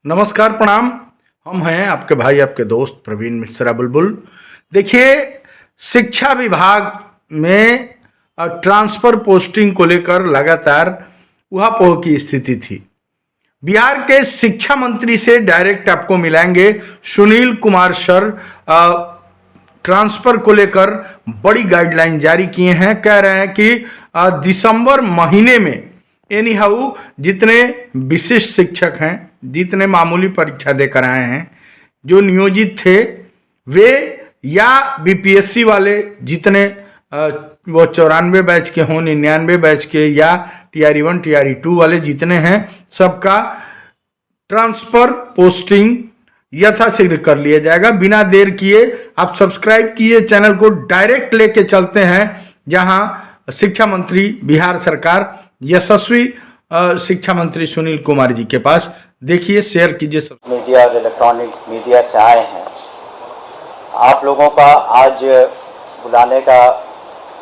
नमस्कार, प्रणाम। हम हैं आपके भाई, आपके दोस्त प्रवीण मिश्रा बुलबुल। देखिए, शिक्षा विभाग में ट्रांसफ़र पोस्टिंग को लेकर लगातार उहापोह की स्थिति थी। बिहार के शिक्षा मंत्री से डायरेक्ट आपको मिलाएंगे सुनील कुमार सर। ट्रांसफ़र को लेकर बड़ी गाइडलाइन जारी किए हैं। कह रहे हैं कि दिसंबर महीने में एनी हाउ जितने विशिष्ट शिक्षक हैं, जितने मामूली परीक्षा देकर आए हैं, जो नियोजित थे वे, या बीपीएससी वाले जितने वो 94 बैच के हों, 99 बैच के, या टीआरई 1 टीआरई 2 वाले जितने हैं, सबका ट्रांसफ़र पोस्टिंग यथाशीघ्र कर लिया जाएगा। बिना देर किए आप सब्सक्राइब किए चैनल को, डायरेक्ट लेके चलते हैं जहां शिक्षा मंत्री बिहार सरकार, यशस्वी शिक्षा मंत्री सुनील कुमार जी के पास। देखिए, शेयर कीजिए। सब मीडिया और इलेक्ट्रॉनिक मीडिया से आए हैं। आप लोगों का आज बुलाने का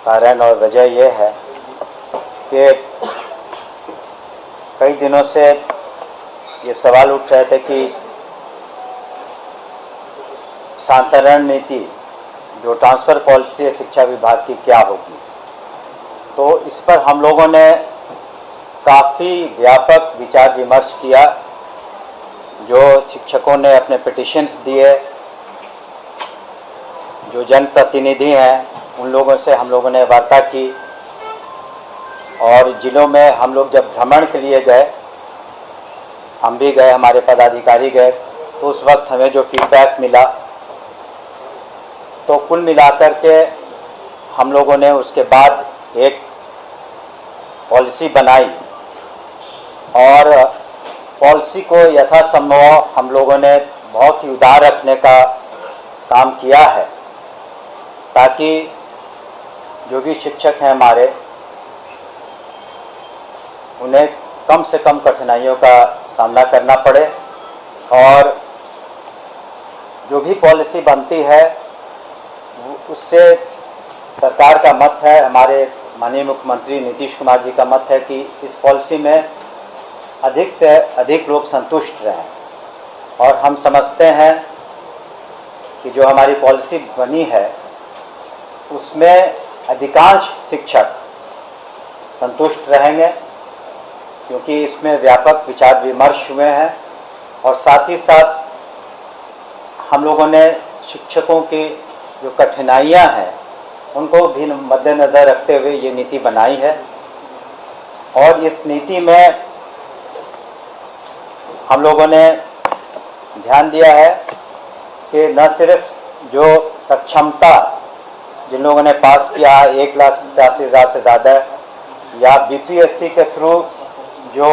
कारण और वजह यह है कि कई दिनों से ये सवाल उठ रहे थे कि शांतरण नीति जो ट्रांसफ़र पॉलिसी है शिक्षा विभाग की क्या होगी। तो इस पर हम लोगों ने काफ़ी व्यापक विचार विमर्श किया। जो शिक्षकों ने अपने पिटिशन्स दिए, जो जनप्रतिनिधि हैं, उन लोगों से हम लोगों ने वार्ता की। और जिलों में हम लोग जब भ्रमण के लिए गए, हम भी गए, हमारे पदाधिकारी गए, तो उस वक्त हमें जो फीडबैक मिला, तो कुल मिलाकर के हम लोगों ने उसके बाद एक पॉलिसी बनाई और पॉलिसी को यथासंभव हम लोगों ने बहुत ही उदार रखने का काम किया है, ताकि जो भी शिक्षक हैं हमारे, उन्हें कम से कम कठिनाइयों का सामना करना पड़े। और जो भी पॉलिसी बनती है उससे सरकार का मत है, हमारे माननीय मुख्यमंत्री नीतीश कुमार जी का मत है कि इस पॉलिसी में अधिक से अधिक लोग संतुष्ट रहें। और हम समझते हैं कि जो हमारी पॉलिसी बनी है उसमें अधिकांश शिक्षक संतुष्ट रहेंगे, क्योंकि इसमें व्यापक विचार विमर्श हुए हैं। और साथ ही साथ हम लोगों ने शिक्षकों की जो कठिनाइयां हैं उनको भी मद्देनज़र रखते हुए ये नीति बनाई है। और इस नीति में हम लोगों ने ध्यान दिया है कि न सिर्फ जो सक्षमता जिन लोगों ने पास किया है 1,87,000 से ज़्यादा, या बीपीएससी के थ्रू जो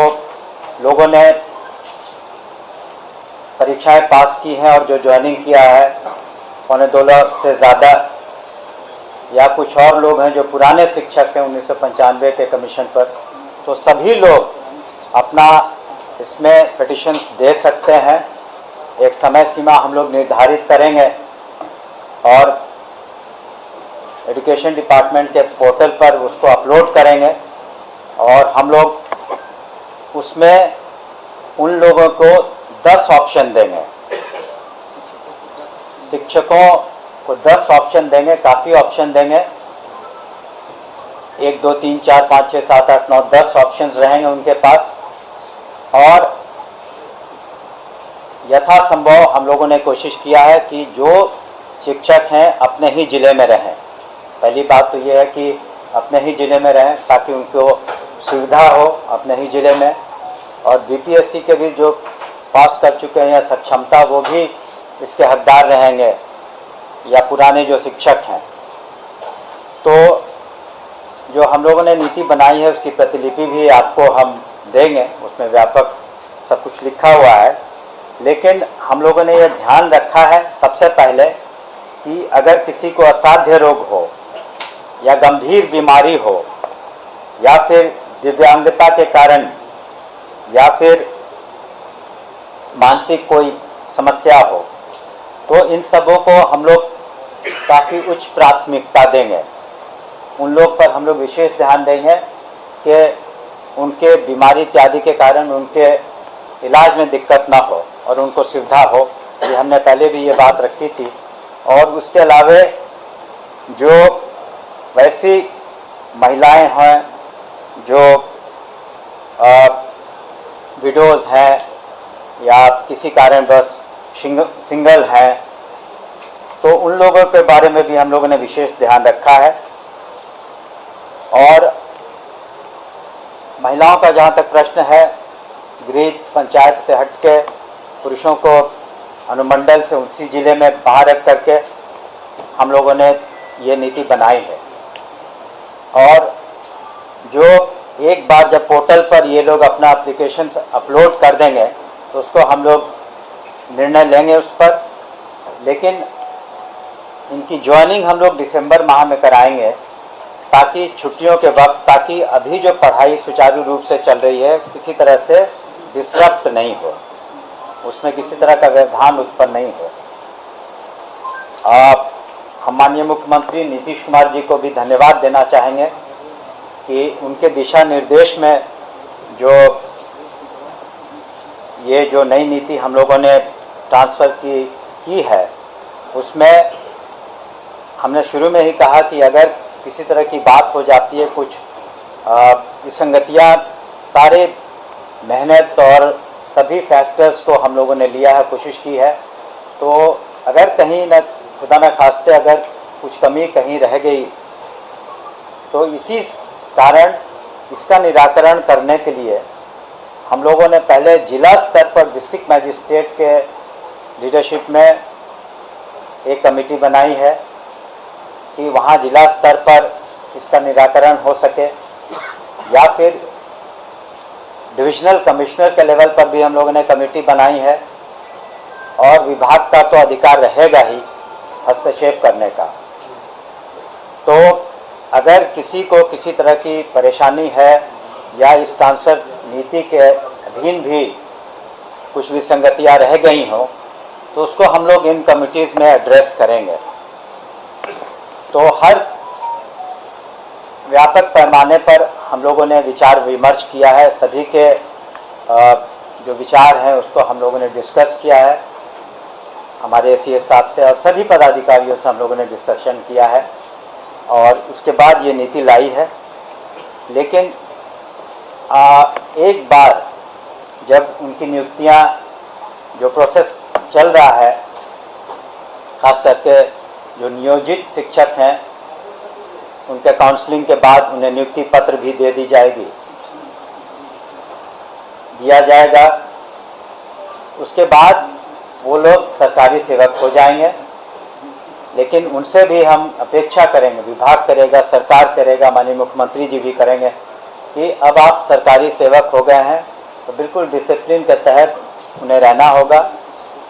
लोगों ने परीक्षाएं पास की हैं और जो ज्वाइनिंग किया है 2.25 लाख से ज़्यादा, या कुछ और लोग हैं जो पुराने शिक्षक हैं 1995 के कमीशन पर, तो सभी लोग अपना इसमें पिटिशन्स दे सकते हैं। एक समय सीमा हम लोग निर्धारित करेंगे और एजुकेशन डिपार्टमेंट के पोर्टल पर उसको अपलोड करेंगे। और हम लोग उसमें उन लोगों को 10 ऑप्शन देंगे, शिक्षकों को 10 ऑप्शन देंगे, काफ़ी ऑप्शन देंगे। 1 2 3 4 5 6 7 8 9 10 ऑप्शंस रहेंगे उनके पास। और यथासंभव हम लोगों ने कोशिश किया है कि जो शिक्षक हैं अपने ही ज़िले में रहें। पहली बात तो ये है कि अपने ही ज़िले में रहें ताकि उनको सुविधा हो अपने ही ज़िले में। और बीपीएससी के भी जो पास कर चुके हैं या सक्षमता, वो भी इसके हकदार रहेंगे, या पुराने जो शिक्षक हैं। तो जो हम लोगों ने नीति बनाई है उसकी प्रतिलिपि भी आपको हम देंगे, उसमें व्यापक सब कुछ लिखा हुआ है। लेकिन हम लोगों ने यह ध्यान रखा है सबसे पहले कि अगर किसी को असाध्य रोग हो, या गंभीर बीमारी हो, या फिर दिव्यांगता के कारण, या फिर मानसिक कोई समस्या हो, तो इन सबों को हम लोग काफ़ी उच्च प्राथमिकता देंगे। उन लोग पर हम लोग विशेष ध्यान देंगे कि उनके बीमारी इत्यादि के कारण उनके इलाज में दिक्कत ना हो। और उनको सुविधा हो। ये हमने पहले भी ये बात रखी थी। और उसके अलावा जो वैसी महिलाएं हैं जो विडोज़ हैं या किसी कारणवश सिंगल हैं, तो उन लोगों के बारे में भी हम लोगों ने विशेष ध्यान रखा है। और महिलाओं का जहाँ तक प्रश्न है, गृह पंचायत से हट के पुरुषों को अनुमंडल से उसी जिले में बाहर रख करके हम लोगों ने ये नीति बनाई है। और जो एक बार जब पोर्टल पर ये लोग अपना एप्लीकेशन अपलोड कर देंगे तो उसको हम लोग निर्णय लेंगे उस पर। लेकिन इनकी ज्वाइनिंग हम लोग दिसंबर माह में कराएंगे, ताकि छुट्टियों के वक्त, ताकि अभी जो पढ़ाई सुचारू रूप से चल रही है किसी तरह से डिसरप्ट नहीं हो, उसमें किसी तरह का व्यवधान उत्पन्न नहीं हो। हम माननीय मुख्यमंत्री नीतीश कुमार जी को भी धन्यवाद देना चाहेंगे कि उनके दिशा निर्देश में जो नई नीति हम लोगों ने ट्रांसफ़र की है, उसमें हमने शुरू में ही कहा कि अगर किसी तरह की बात हो जाती है, कुछ विसंगतियाँ, सारे मेहनत और सभी फैक्टर्स को हम लोगों ने लिया है, कोशिश की है, तो अगर कहीं न खुदा न खास्ते अगर कुछ कमी कहीं रह गई, तो इसी कारण इसका निराकरण करने के लिए हम लोगों ने पहले जिला स्तर पर डिस्ट्रिक्ट मैजिस्ट्रेट के लीडरशिप में एक कमेटी बनाई है कि वहाँ जिला स्तर पर इसका निराकरण हो सके, या फिर डिविजनल कमिश्नर के लेवल पर भी हम लोगों ने कमेटी बनाई है। और विभाग का तो अधिकार रहेगा ही हस्तक्षेप करने का। तो अगर किसी को किसी तरह की परेशानी है या इस ट्रांसफर नीति के अधीन भी कुछ विसंगतियां रह गई हों, तो उसको हम लोग इन कमिटीज़ में एड्रेस करेंगे। तो हर व्यापक पैमाने पर हम लोगों ने विचार विमर्श किया है, सभी के जो विचार हैं उसको हम लोगों ने डिस्कस किया है, हमारे सीएस साहब से और सभी पदाधिकारियों से हम लोगों ने डिस्कशन किया है, और उसके बाद ये नीति लाई है। लेकिन एक बार जब उनकी नियुक्तियां, जो प्रोसेस चल रहा है, खास करके जो नियोजित शिक्षक हैं, उनके काउंसलिंग के बाद उन्हें नियुक्ति पत्र भी दिया जाएगा। उसके बाद वो लोग सरकारी सेवक हो जाएंगे। लेकिन उनसे भी हम अपेक्षा करेंगे, विभाग करेगा, सरकार करेगा, माननीय मुख्यमंत्री जी भी करेंगे कि अब आप सरकारी सेवक हो गए हैं तो बिल्कुल डिसिप्लिन के तहत उन्हें रहना होगा।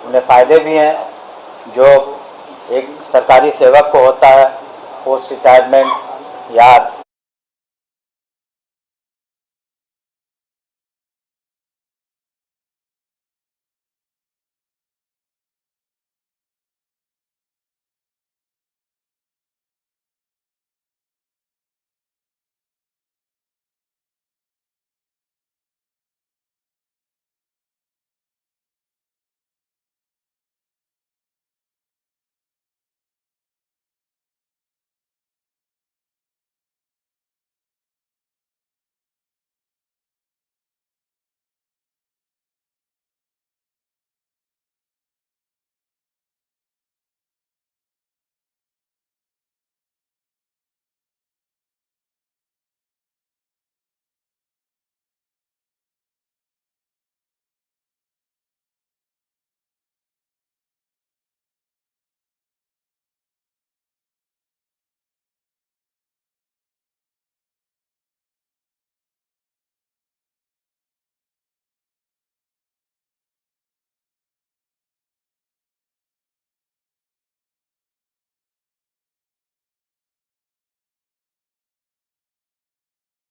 उन्हें फ़ायदे भी हैं जो एक सरकारी सेवक को होता है, पोस्ट रिटायरमेंट या